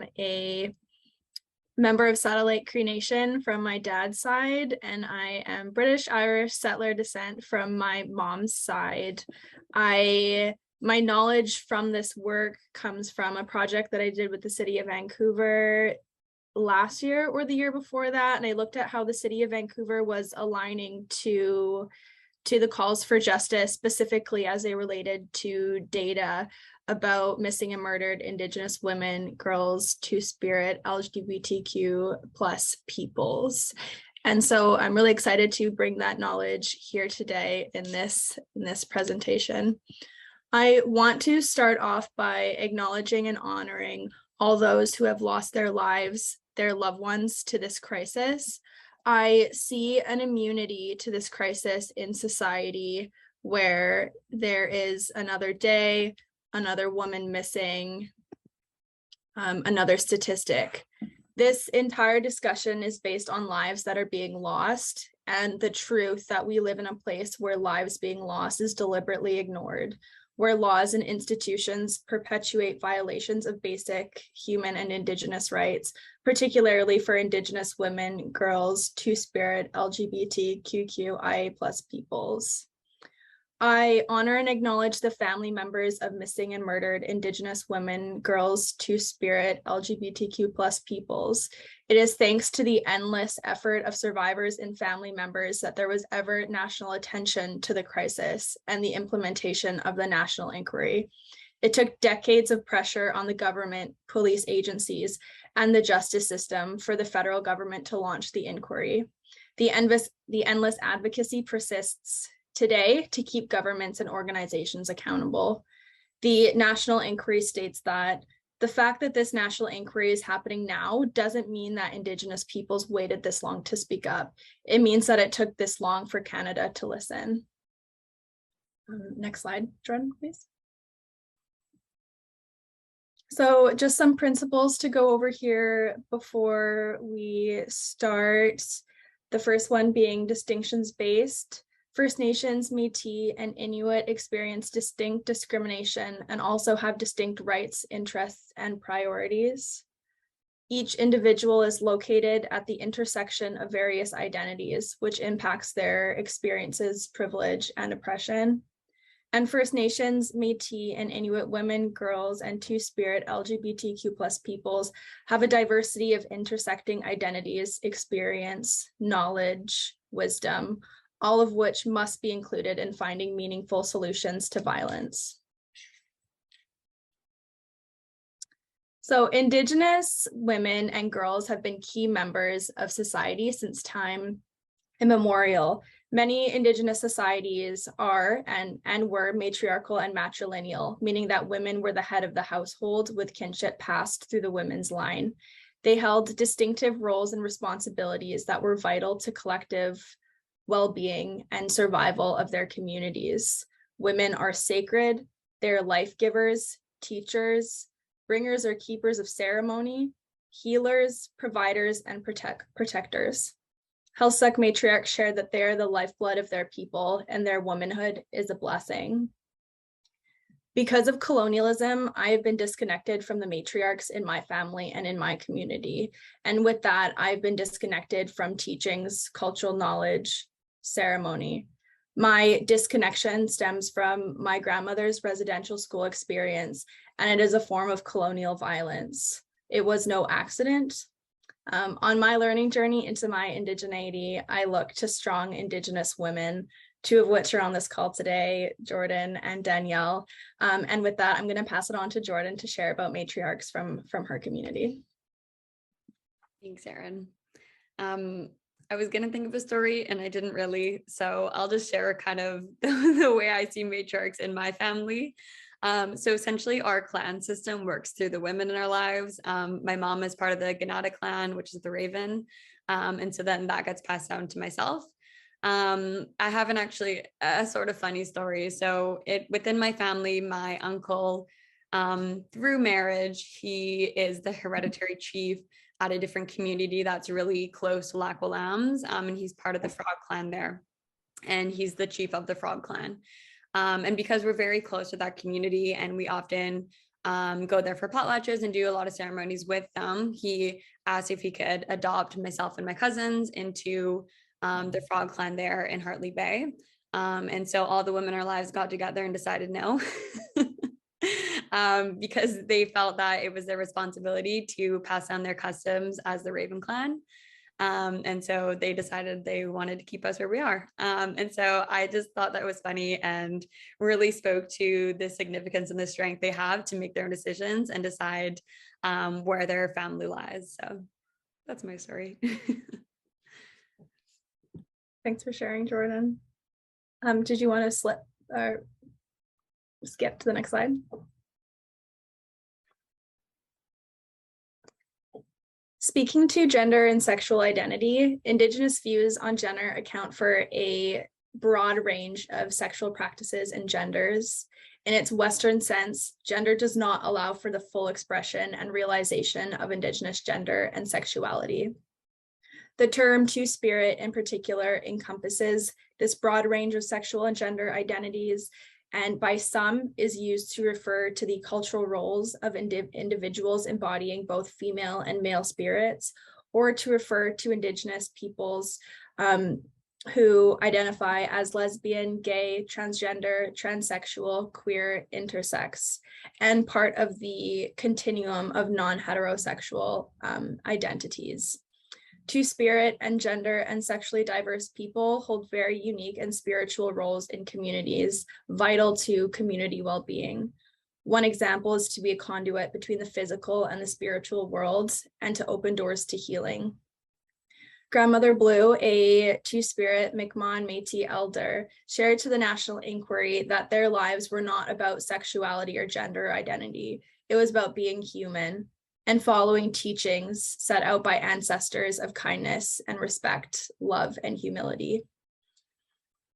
am a member of Satellite Cree Nation from my dad's side, and I am British Irish settler descent from my mom's side. My knowledge from this work comes from a project that I did with the City of Vancouver last year or the year before that, and I looked at how the City of Vancouver was aligning to the calls for justice, specifically as they related to data about missing and murdered Indigenous women, girls, Two-Spirit, LGBTQ plus peoples. And so I'm really excited to bring that knowledge here today in this presentation. I want to start off by acknowledging and honoring all those who have lost their lives, their loved ones to this crisis. I see an immunity to this crisis in society where there is another day, another woman missing, another statistic. This entire discussion is based on lives that are being lost and the truth that we live in a place where lives being lost is deliberately ignored, where laws and institutions perpetuate violations of basic human and Indigenous rights, particularly for Indigenous women, girls, Two-Spirit, LGBTQQIA plus peoples. I honor and acknowledge the family members of missing and murdered Indigenous women, girls, Two-Spirit, LGBTQ plus peoples. It is thanks to the endless effort of survivors and family members that there was ever national attention to the crisis and the implementation of the national inquiry. It took decades of pressure on the government, police agencies, and the justice system for the federal government to launch the inquiry. The endless advocacy persists today to keep governments and organizations accountable. The national inquiry states that the fact that this national inquiry is happening now doesn't mean that Indigenous peoples waited this long to speak up. It means that it took this long for Canada to listen. Next slide, Jordan, please. So just some principles to go over here before we start. The first one being distinctions-based. First Nations, Métis, and Inuit experience distinct discrimination and also have distinct rights, interests, and priorities. Each individual is located at the intersection of various identities, which impacts their experiences, privilege, and oppression. And First Nations, Métis, and Inuit women, girls, and Two-Spirit LGBTQ plus peoples have a diversity of intersecting identities, experience, knowledge, wisdom, all of which must be included in finding meaningful solutions to violence. So Indigenous women and girls have been key members of society since time immemorial. Many Indigenous societies are and were matriarchal and matrilineal, meaning that women were the head of the household with kinship passed through the women's line. They held distinctive roles and responsibilities that were vital to collective well-being and survival of their communities. Women are sacred, they're life givers, teachers, bringers or keepers of ceremony, healers, providers, and protectors. Heiltsuk matriarchs shared that they are the lifeblood of their people and their womanhood is a blessing. Because of colonialism, I have been disconnected from the matriarchs in my family and in my community. And with that, I've been disconnected from teachings, cultural knowledge, ceremony. My disconnection stems from my grandmother's residential school experience, and it is a form of colonial violence. It was no accident. On my learning journey into my indigeneity, I look to strong Indigenous women, two of which are on this call today, Jordan and Danielle. And with that, I'm going to pass it on to Jordan to share about matriarchs from her community. Thanks, Erin. I was going to think of a story and I didn't really, so I'll just share kind of the way I see matriarchs in my family. So essentially our clan system works through the women in our lives. My mom is part of the Ganada clan, which is the Raven. And so then that gets passed down to myself. I have a sort of funny story. So within my family, my uncle, through marriage, he is the hereditary chief at a different community that's really close to Lac Wallams, and he's part of the Frog clan there, and he's the chief of the Frog clan. And because we're very close to that community and we often go there for potlatches and do a lot of ceremonies with them. He asked if he could adopt myself and my cousins into the frog clan there in Hartley Bay. And so all the women in our lives got together and decided no. Because they felt that it was their responsibility to pass down their customs as the Raven clan. And so they decided they wanted to keep us where we are. And so I just thought that was funny and really spoke to the significance and the strength they have to make their own decisions and decide where their family lies. So that's my story. Thanks for sharing, Jordan. Did you want to skip to the next slide? Speaking to gender and sexual identity, Indigenous views on gender account for a broad range of sexual practices and genders. In its Western sense, gender does not allow for the full expression and realization of Indigenous gender and sexuality. The term two-spirit in particular encompasses this broad range of sexual and gender identities, and by some is used to refer to the cultural roles of individuals embodying both female and male spirits, or to refer to Indigenous peoples who identify as lesbian, gay, transgender, transsexual, queer, intersex, and part of the continuum of non-heterosexual identities. Two-spirit and gender and sexually diverse people hold very unique and spiritual roles in communities, vital to community well-being. One example is to be a conduit between the physical and the spiritual worlds and to open doors to healing. Grandmother Blue, a two-spirit Mi'kmaq Métis elder, shared to the National Inquiry that their lives were not about sexuality or gender identity. It was about being human and following teachings set out by ancestors of kindness and respect, love, and humility.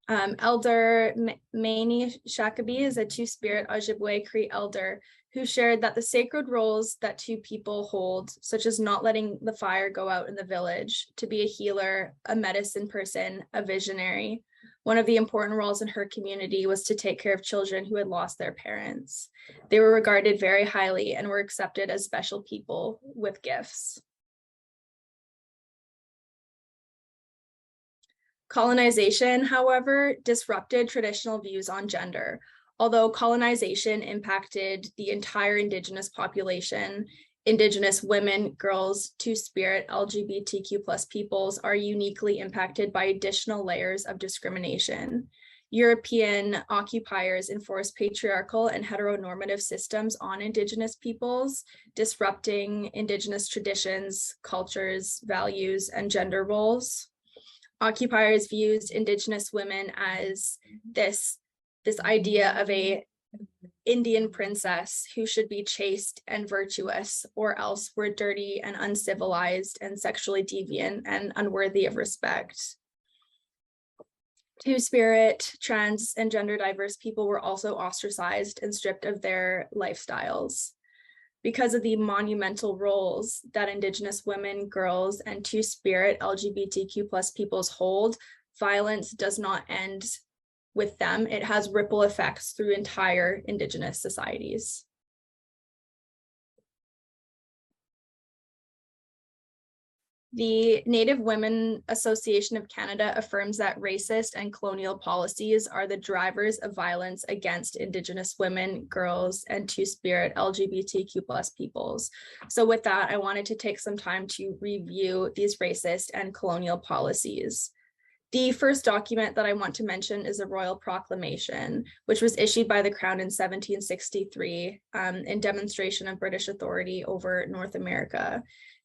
Elder Maini Shakabi is a two-spirit Ojibwe Cree elder who shared that the sacred roles that two people hold, such as not letting the fire go out in the village, to be a healer, a medicine person, a visionary. One of the important roles in her community was to take care of children who had lost their parents. They were regarded very highly and were accepted as special people with gifts. Colonization, however, disrupted traditional views on gender. Although colonization impacted the entire Indigenous population, Indigenous women, girls, two-spirit, LGBTQ+ peoples are uniquely impacted by additional layers of discrimination. European occupiers enforce patriarchal and heteronormative systems on Indigenous peoples, disrupting Indigenous traditions, cultures, values, and gender roles. Occupiers views Indigenous women as this idea of a Indian princess who should be chaste and virtuous, or else were dirty and uncivilized and sexually deviant and unworthy of respect. Two-spirit, trans, and gender diverse people were also ostracized and stripped of their lifestyles. Because of the monumental roles that Indigenous women, girls, and two-spirit LGBTQ+ peoples hold, violence does not end with them. It has ripple effects through entire Indigenous societies. The Native Women Association of Canada affirms that racist and colonial policies are the drivers of violence against Indigenous women, girls, and two-spirit LGBTQ+ peoples. So with that, I wanted to take some time to review these racist and colonial policies. The first document that I want to mention is a royal proclamation, which was issued by the Crown in 1763 in demonstration of British authority over North America.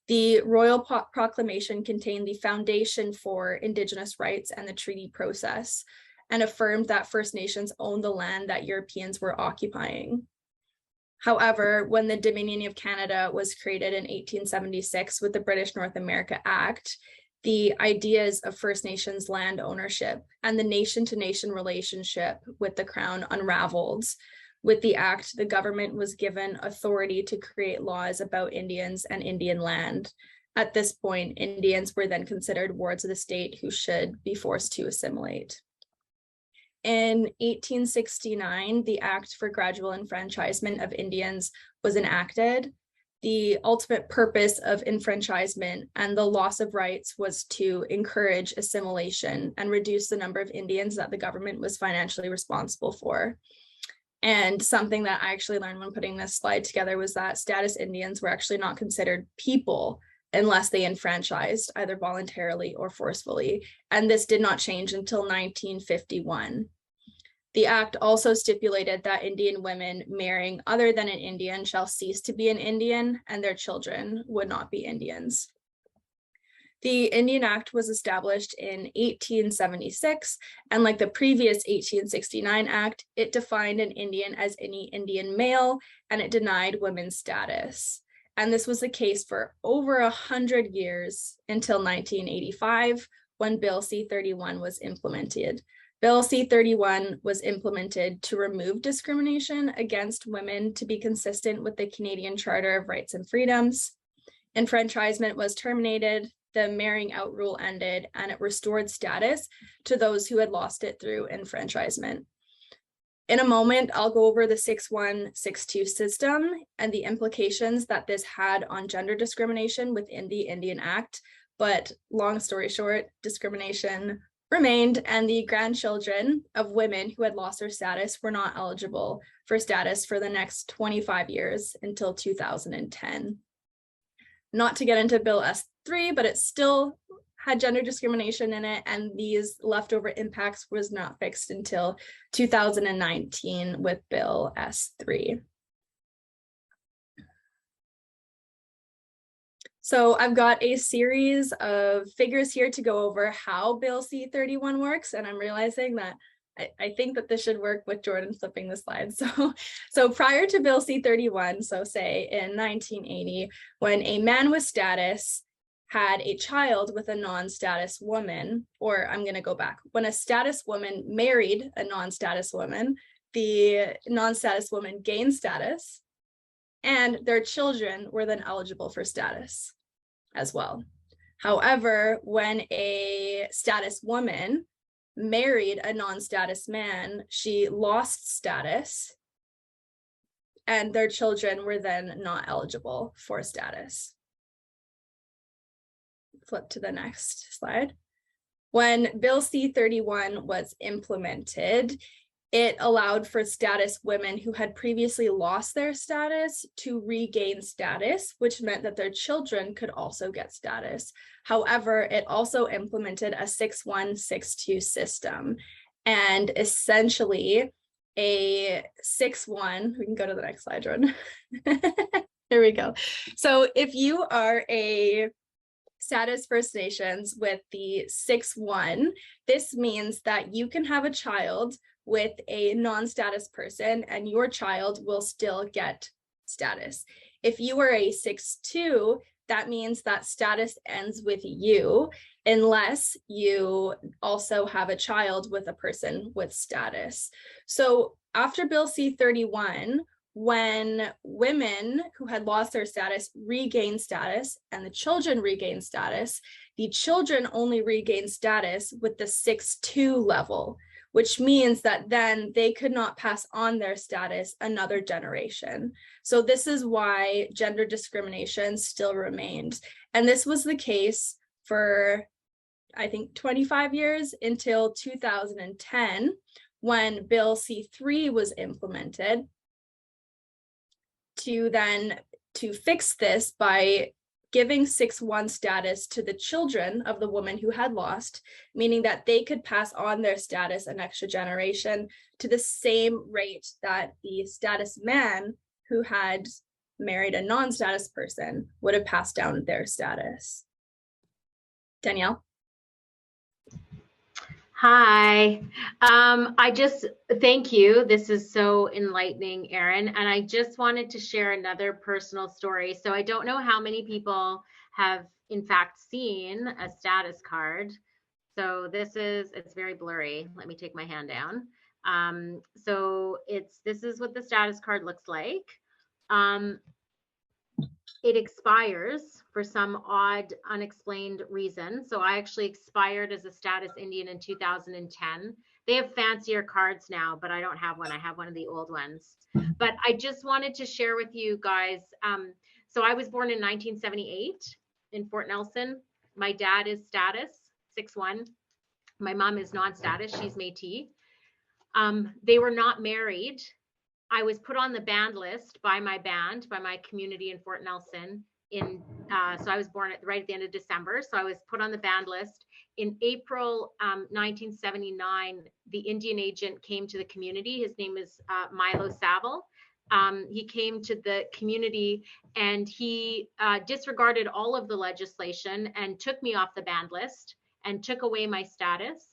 The royal proclamation contained the foundation for Indigenous rights and the treaty process, and affirmed that First Nations owned the land that Europeans were occupying. However, when the Dominion of Canada was created in 1876 with the British North America Act, the ideas of First Nations land ownership and the nation-to-nation relationship with the Crown unraveled. With the act, the government was given authority to create laws about Indians and Indian land. At this point, Indians were then considered wards of the state who should be forced to assimilate. In 1869, the Act for Gradual Enfranchisement of Indians was enacted. The ultimate purpose of enfranchisement and the loss of rights was to encourage assimilation and reduce the number of Indians that the government was financially responsible for. And something that I actually learned when putting this slide together was that status Indians were actually not considered people unless they enfranchised, either voluntarily or forcefully. And this did not change until 1951. The act also stipulated that Indian women marrying other than an Indian shall cease to be an Indian, and their children would not be Indians. The Indian Act was established in 1876, and like the previous 1869 Act, it defined an Indian as any Indian male, and it denied women's status. And this was the case for over 100 years until 1985, when Bill C-31 was implemented. Bill C-31 was implemented to remove discrimination against women to be consistent with the Canadian Charter of Rights and Freedoms. Enfranchisement was terminated, the marrying out rule ended, and it restored status to those who had lost it through enfranchisement. In a moment, I'll go over the 6-1, 6-2 system and the implications that this had on gender discrimination within the Indian Act, but long story short, discrimination remained, and the grandchildren of women who had lost their status were not eligible for status for the next 25 years until 2010. Not to get into Bill S3, but it still had gender discrimination in it, and these leftover impacts was not fixed until 2019 with Bill S3. So I've got a series of figures here to go over how Bill C-31 works, and I'm realizing that I think that this should work with Jordan flipping the slide. So prior to Bill C-31, so say in 1980, when a man with status had a child with a non-status woman, or I'm going to go back, when a status woman married a non-status woman, the non-status woman gained status, and their children were then eligible for status as well. However, when a status woman married a non-status man, she lost status, and their children were then not eligible for status. Flip to the next slide. When Bill C-31 was implemented, it allowed for status women who had previously lost their status to regain status, which meant that their children could also get status. However, it also implemented a 6-1, 6-2 system. And essentially a 6-1, we can go to the next slide, Jordan. Here we go. So if you are a status First Nations with the 6-1, this means that you can have a child with a non-status person and your child will still get status. If you are a 6-2, that means that status ends with you unless you also have a child with a person with status. So after Bill C-31, when women who had lost their status regained status and the children regained status, the children only regained status with the 6-2 level, which means that then they could not pass on their status another generation. So this is why gender discrimination still remained. And this was the case for, I think, 25 years until 2010, when Bill C-3 was implemented to fix this by giving 6-1 status to the children of the woman who had lost, meaning that they could pass on their status an extra generation to the same rate that the status man who had married a non-status person would have passed down their status. Danielle? Hi, I just thank you. This is so enlightening, Erin. And I just wanted to share another personal story. So I don't know how many people have in fact seen a status card. So this is, it's very blurry. Let me take my hand down. So this is what the status card looks like. It expires for some unexplained reason. So I actually expired as a status Indian in 2010. They have fancier cards now, but I don't have one. I have one of the old ones. But I just wanted to share with you guys. So I was born in 1978 in Fort Nelson. My dad is status 6'1". My mom is non-status. She's Métis. They were not married. I was put on the band list by my band, by my community in Fort Nelson. So I was born right at the end of December. So I was put on the band list. In April 1979, the Indian agent came to the community. His name is Milo Saville. He came to the community and he disregarded all of the legislation and took me off the band list and took away my status.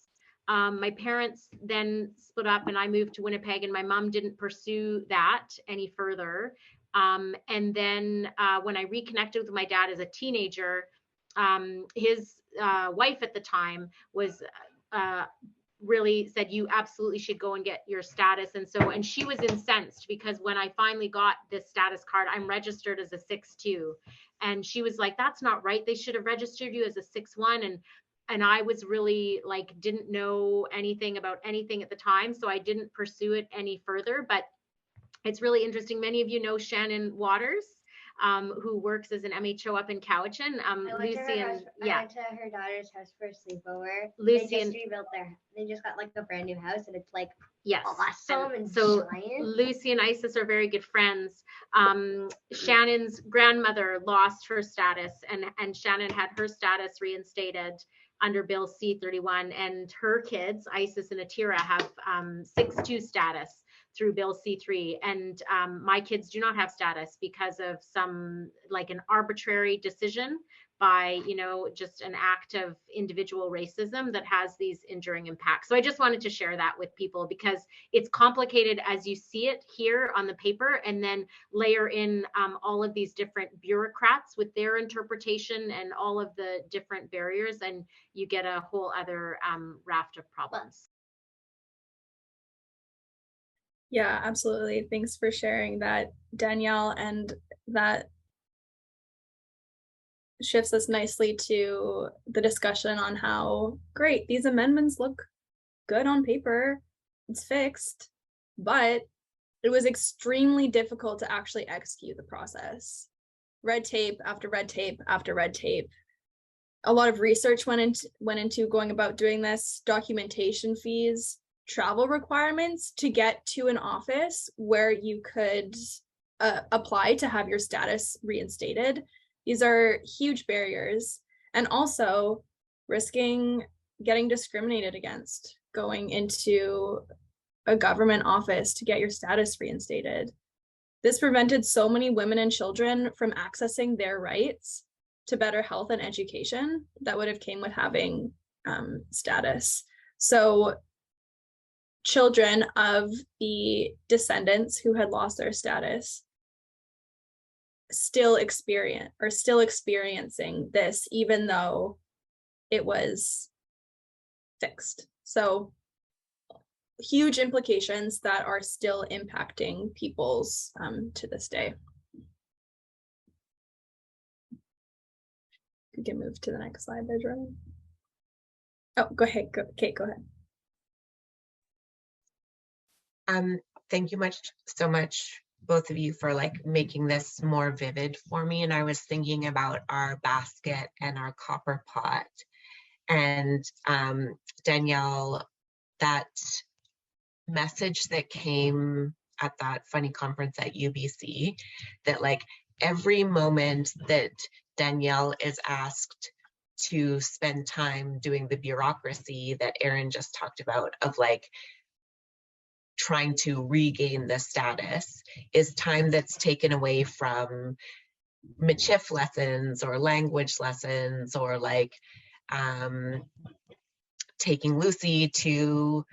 My parents then split up and I moved to Winnipeg, and my mom didn't pursue that any further. And then when I reconnected with my dad as a teenager, his wife at the time was really said, you absolutely should go and get your status. And she was incensed because when I finally got this status card, I'm registered as a 6'2". And she was like, that's not right. They should have registered you as a 6'1". And I was really like, didn't know anything about anything at the time. So I didn't pursue it any further, but it's really interesting. Many of you know Shannon Waters, who works as an MHO up in Cowichan. Lucy and I went to her daughter's house for a sleepover. Lucy they just and rebuilt they just got like a brand new house, and it's like yes, awesome and so giant. Lucy and Isis are very good friends. Shannon's grandmother lost her status, and Shannon had her status reinstated under Bill C-31, and her kids, Isis and Atira, have 6'2" status through Bill C-3, and my kids do not have status because of some like an arbitrary decision by, you know, just an act of individual racism that has these enduring impacts. So I just wanted to share that with people because it's complicated as you see it here on the paper, and then layer in all of these different bureaucrats with their interpretation and all of the different barriers, and you get a whole other raft of problems. Yeah, absolutely. Thanks for sharing that, Danielle. And that shifts us nicely to the discussion on how great these amendments look good on paper. It's fixed, but it was extremely difficult to actually execute the process. Red tape after red tape after red tape. A lot of research went into going about doing this, documentation fees, travel requirements to get to an office where you could apply to have your status reinstated. These are huge barriers, and also risking getting discriminated against going into a government office to get your status reinstated. This prevented so many women and children from accessing their rights to better health and education that would have came with having status. So children of the descendants who had lost their status still experiencing this, even though it was fixed. So huge implications that are still impacting people's to this day. You can move to the next slide there, Jordan. Oh, go ahead, Kate, go ahead. Thank you so much, both of you, for like making this more vivid for me. And I was thinking about our basket and our copper pot. And Danielle, that message that came at that funny conference at UBC, that like every moment that Danielle is asked to spend time doing the bureaucracy that Erin just talked about, of like trying to regain the status, is time that's taken away from Michif lessons or language lessons, or like taking Lucy to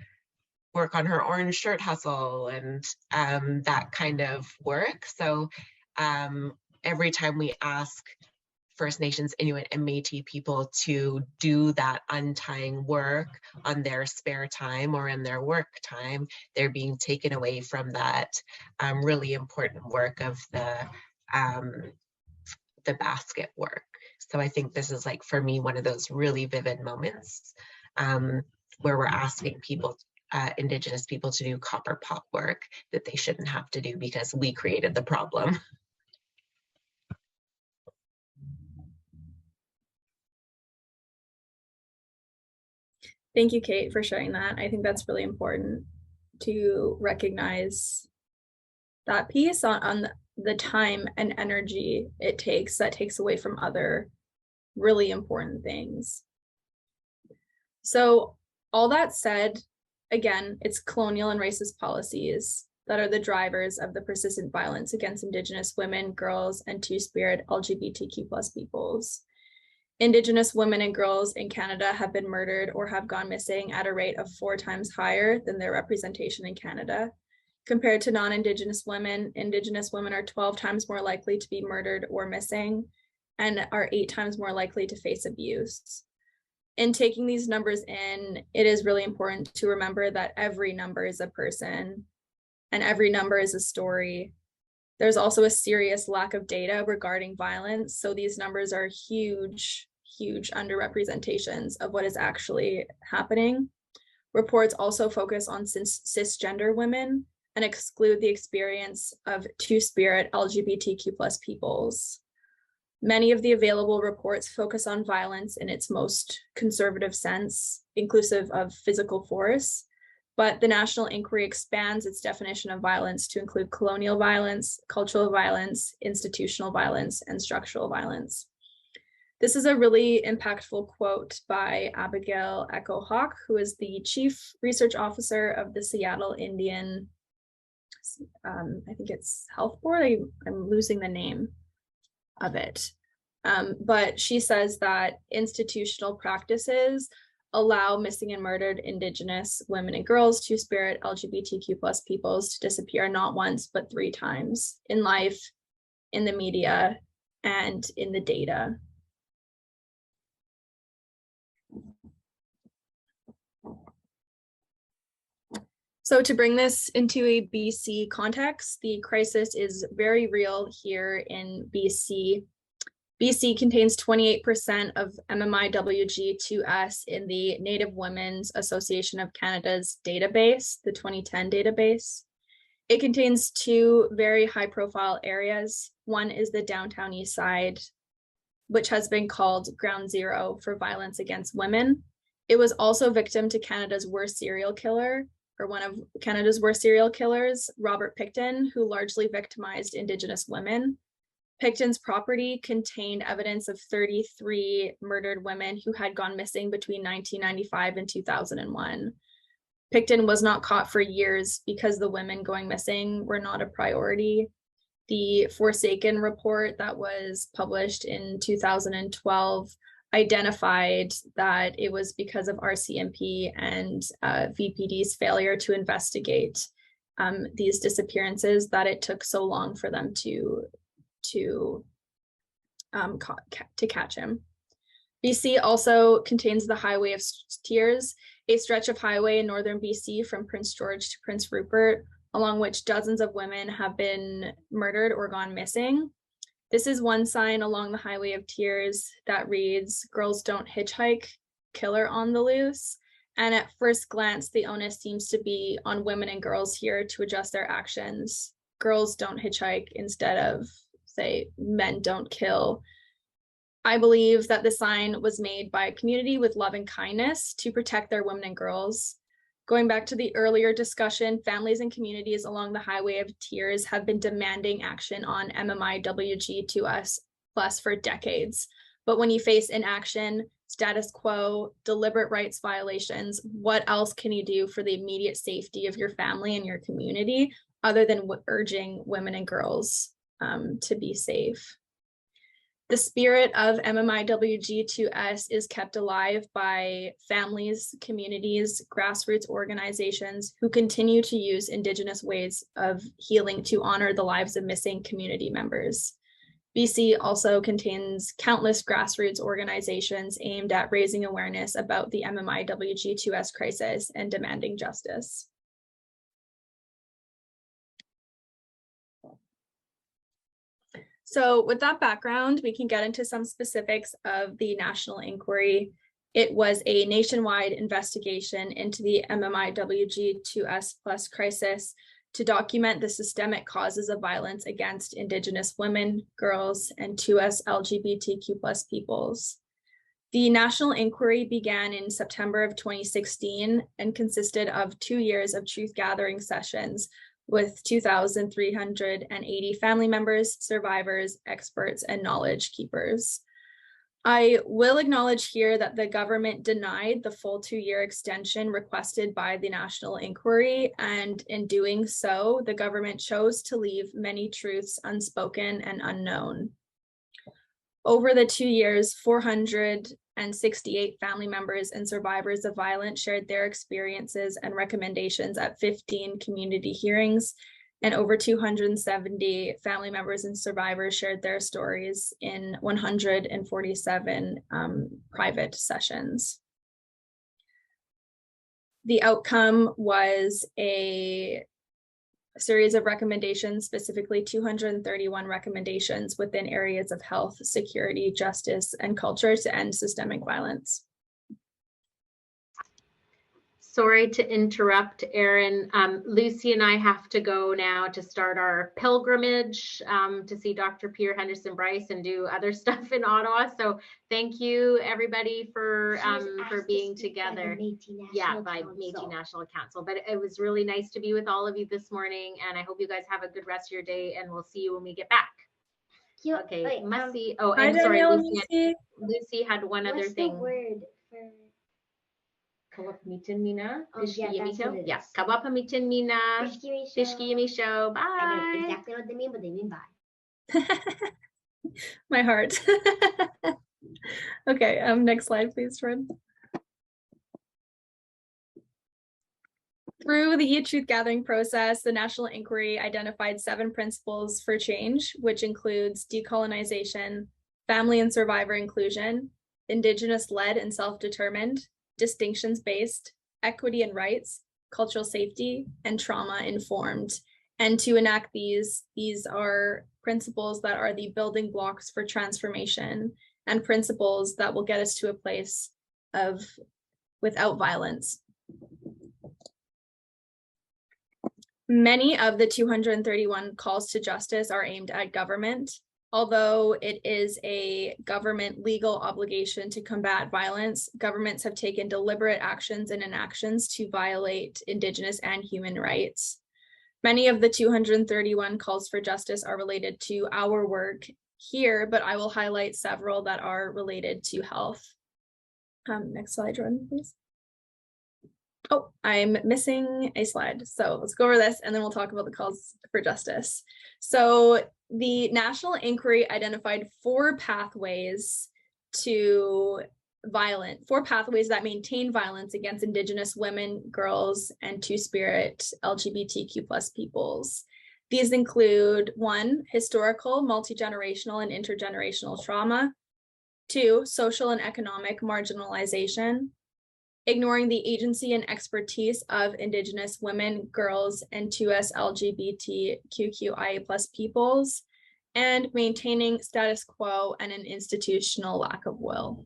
work on her orange shirt hustle and that kind of work. So every time we ask First Nations, Inuit, and Métis people to do that untying work on their spare time or in their work time, they're being taken away from that really important work of the basket work. So I think this is like, for me, one of those really vivid moments where we're asking people Indigenous people to do copper pot work that they shouldn't have to do because we created the problem. Thank you, Kate, for sharing that. I think that's really important to recognize that piece on the time and energy it takes that takes away from other really important things. So all that said, again, it's colonial and racist policies that are the drivers of the persistent violence against Indigenous women, girls, and Two-Spirit LGBTQ+ peoples. Indigenous women and girls in Canada have been murdered or have gone missing at a rate of 4 times higher than their representation in Canada. Compared to non-Indigenous women, Indigenous women are 12 times more likely to be murdered or missing and are 8 times more likely to face abuse. In taking these numbers in, it is really important to remember that every number is a person and every number is a story. There's also a serious lack of data regarding violence, so these numbers are huge, huge underrepresentations of what is actually happening. Reports also focus on cisgender women and exclude the experience of Two-Spirit LGBTQ+ peoples. Many of the available reports focus on violence in its most conservative sense, inclusive of physical force, but the National Inquiry expands its definition of violence to include colonial violence, cultural violence, institutional violence, and structural violence. This is a really impactful quote by Abigail Echo Hawk, who is the Chief Research Officer of the Seattle Indian, I think it's Health Board. I'm losing the name of it. But she says that institutional practices allow missing and murdered Indigenous women and girls, Two-Spirit LGBTQ+ peoples to disappear not once, but 3 times in life, in the media, and in the data. So to bring this into a BC context, the crisis is very real here in BC. BC contains 28% of MMIWG2S in the Native Women's Association of Canada's database, the 2010 database. It contains 2 very high-profile areas. One is the downtown east side, which has been called ground zero for violence against women. It was also victim to Canada's worst serial killer, or one of Canada's worst serial killers, Robert Pickton, who largely victimized Indigenous women. Pickton's property contained evidence of 33 murdered women who had gone missing between 1995 and 2001. Pickton was not caught for years because the women going missing were not a priority. The Forsaken report that was published in 2012 identified that it was because of RCMP and VPD's failure to investigate these disappearances that it took so long for them to catch him. BC also contains the Highway of Tears, a stretch of highway in northern BC from Prince George to Prince Rupert, along which dozens of women have been murdered or gone missing. This is one sign along the Highway of Tears that reads, "Girls don't hitchhike, killer on the loose." And at first glance, the onus seems to be on women and girls here to adjust their actions. Girls don't hitchhike instead of, say, men don't kill. I believe that the sign was made by a community with love and kindness to protect their women and girls. Going back to the earlier discussion, families and communities along the Highway of Tears have been demanding action on MMIWG2S+ for decades. But when you face inaction, status quo, deliberate rights violations, what else can you do for the immediate safety of your family and your community other than urging women and girls to be safe? The spirit of MMIWG2S is kept alive by families, communities, grassroots organizations who continue to use Indigenous ways of healing to honor the lives of missing community members. BC also contains countless grassroots organizations aimed at raising awareness about the MMIWG2S crisis and demanding justice. So with that background, we can get into some specifics of the national inquiry It was a nationwide investigation into the MMIWG2S+ crisis to document the systemic causes of violence against Indigenous women, girls, and 2S LGBTQ+ peoples. The national inquiry began in September of 2016 and consisted of 2 years of truth-gathering sessions with 2,380 family members, survivors, experts, and knowledge keepers. I will acknowledge here that the government denied the full 2-year extension requested by the national inquiry, and in doing so, the government chose to leave many truths unspoken and unknown. Over the 2 years, 468 family members and survivors of violence shared their experiences and recommendations at 15 community hearings, and over 270 family members and survivors shared their stories in 147 private sessions. The outcome was a series of recommendations, specifically 231 recommendations within areas of health, security, justice, and culture to end systemic violence. Sorry to interrupt, Erin. Lucy and I have to go now to start our pilgrimage to see Dr. Pierre Henderson Bryce and do other stuff in Ottawa. So thank you, everybody, for being together. Yeah, by Métis National Council. But it was really nice to be with all of you this morning, and I hope you guys have a good rest of your day, and we'll see you when we get back. Okay, wait, oh, and sorry, Lucy had one other thing. What's the word for? Kawapamitin Mina. Yeah, Kawapamitin Mina. Fishki show. Bye. I don't know exactly what they mean, but they mean bye. My heart. Okay, next slide, please, Fred. Through the truth gathering process, the national inquiry identified 7 principles for change, which includes decolonization, family and survivor inclusion, Indigenous-led and self-determined, distinctions-based, equity and rights, cultural safety, and trauma-informed. And to enact these are principles that are the building blocks for transformation and principles that will get us to a place of without violence. Many of the 231 calls to justice are aimed at government. Although it is a government legal obligation to combat violence, governments have taken deliberate actions and inactions to violate Indigenous and human rights. Many of the 231 calls for justice are related to our work here, but I will highlight several that are related to health. Next slide, Jordan, please. Oh, I'm missing a slide. So let's go over this and then we'll talk about the calls for justice. So the national inquiry identified 4 pathways that maintain violence against Indigenous women, girls, and Two-Spirit LGBTQ+ peoples. These include 1, historical, multi-generational, and intergenerational trauma. 2, social and economic marginalization. Ignoring the agency and expertise of Indigenous women, girls, and 2S LGBTQQIA+ peoples, and maintaining status quo and an institutional lack of will.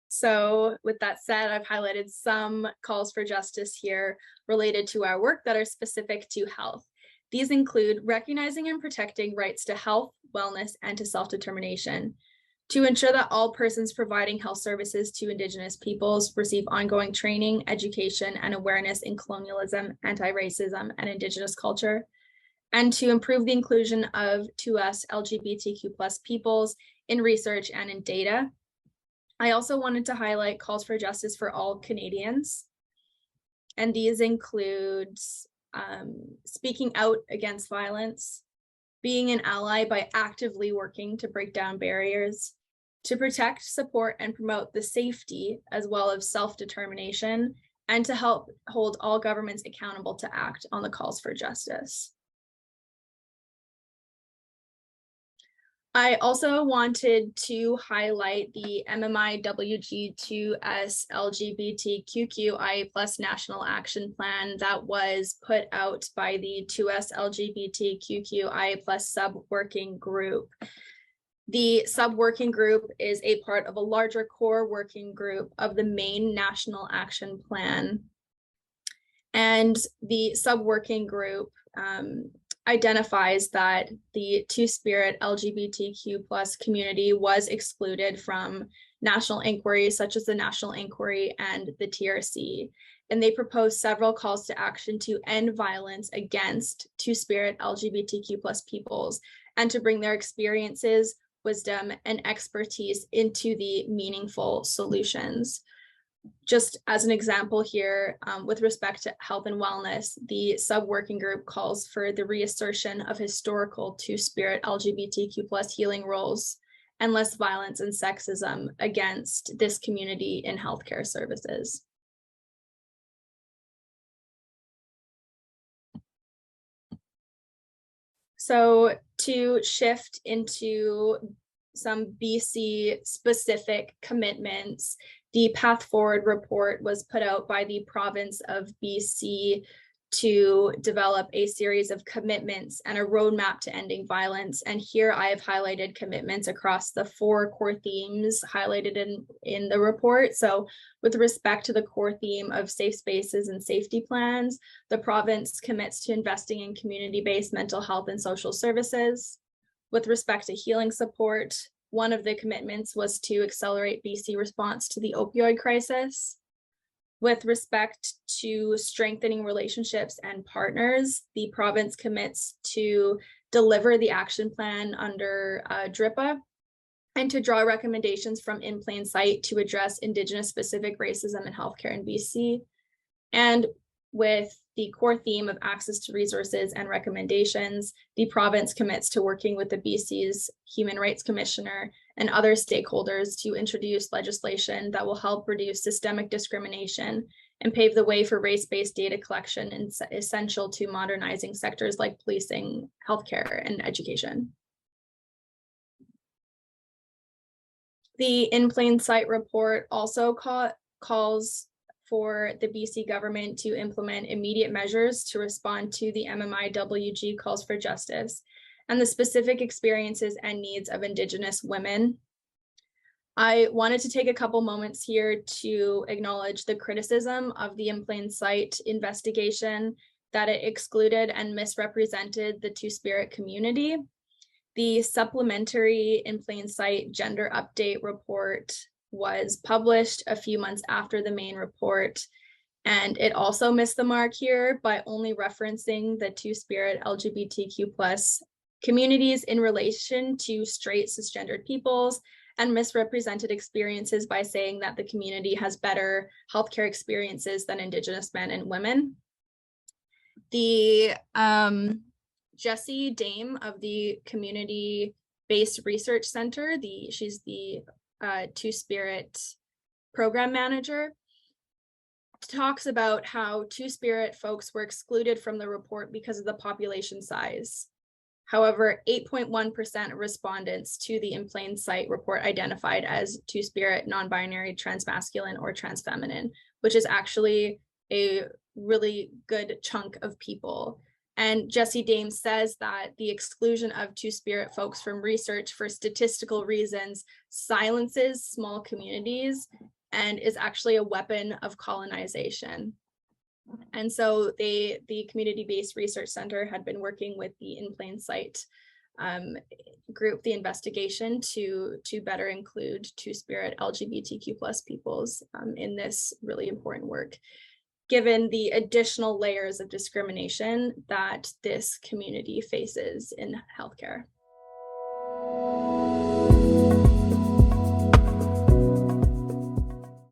So with that said, I've highlighted some calls for justice here related to our work that are specific to health. These include recognizing and protecting rights to health, wellness, and to self-determination. To ensure that all persons providing health services to Indigenous peoples receive ongoing training, education, and awareness in colonialism, anti-racism, and Indigenous culture, and to improve the inclusion of 2S LGBTQ+ peoples in research and in data. I also wanted to highlight calls for justice for all Canadians, and these include speaking out against violence, being an ally by actively working to break down barriers, to protect, support, and promote the safety as well as self-determination, and to help hold all governments accountable to act on the calls for justice. I also wanted to highlight the MMIWG2SLGBTQQIA+ National Action Plan that was put out by the 2S LGBTQQIA+ sub-working group. The sub-working group is a part of a larger core working group of the main national action plan. And the sub-working group identifies that the Two-Spirit LGBTQ plus community was excluded from national inquiries such as the National Inquiry and the TRC. And they propose several calls to action to end violence against Two-Spirit LGBTQ plus peoples and to bring their experiences, wisdom, and expertise into the meaningful solutions. Just as an example here, with respect to health and wellness, the sub-working group calls for the reassertion of historical Two-Spirit LGBTQ plus healing roles and less violence and sexism against this community in healthcare services. So to shift into some BC specific commitments, the Path Forward report was put out by the province of BC to develop a series of commitments and a roadmap to ending violence. And here I have highlighted commitments across the 4 core themes highlighted in the report. So with respect to the core theme of safe spaces and safety plans, the province commits to investing in community-based mental health and social services. With respect to healing support, one of the commitments was to accelerate BC response to the opioid crisis. With respect to strengthening relationships and partners, the province commits to deliver the action plan under DRIPA and to draw recommendations from In Plain Sight to address Indigenous specific racism in healthcare in BC. And with the core theme of access to resources and recommendations, the province commits to working with the BC's Human Rights Commissioner and other stakeholders to introduce legislation that will help reduce systemic discrimination and pave the way for race-based data collection and essential to modernizing sectors like policing, healthcare, and education. The In Plain Sight report also calls for the BC government to implement immediate measures to respond to the MMIWG calls for justice and the specific experiences and needs of Indigenous women. I wanted to take a couple moments here to acknowledge the criticism of the In Plain Sight investigation that it excluded and misrepresented the Two-Spirit community. The supplementary In Plain Sight gender update report was published a few months after the main report, and it also missed the mark here by only referencing the Two-Spirit LGBTQ plus communities in relation to straight cisgendered peoples and misrepresented experiences by saying that the community has better healthcare experiences than Indigenous men and women. The Jessie Dame of the Community-Based Research Center, she's the Two-Spirit program manager, talks about how Two-Spirit folks were excluded from the report because of the population size. However, 8.1% of respondents to the In Plain Sight report identified as Two-Spirit, non-binary, transmasculine, or transfeminine, which is actually a really good chunk of people. And Jessie Dame says that the exclusion of Two-Spirit folks from research for statistical reasons silences small communities and is actually a weapon of colonization. And so the Community-Based Research Center had been working with the In Plain Sight group, the investigation, to better include Two-Spirit LGBTQ plus peoples in this really important work, given the additional layers of discrimination that this community faces in healthcare.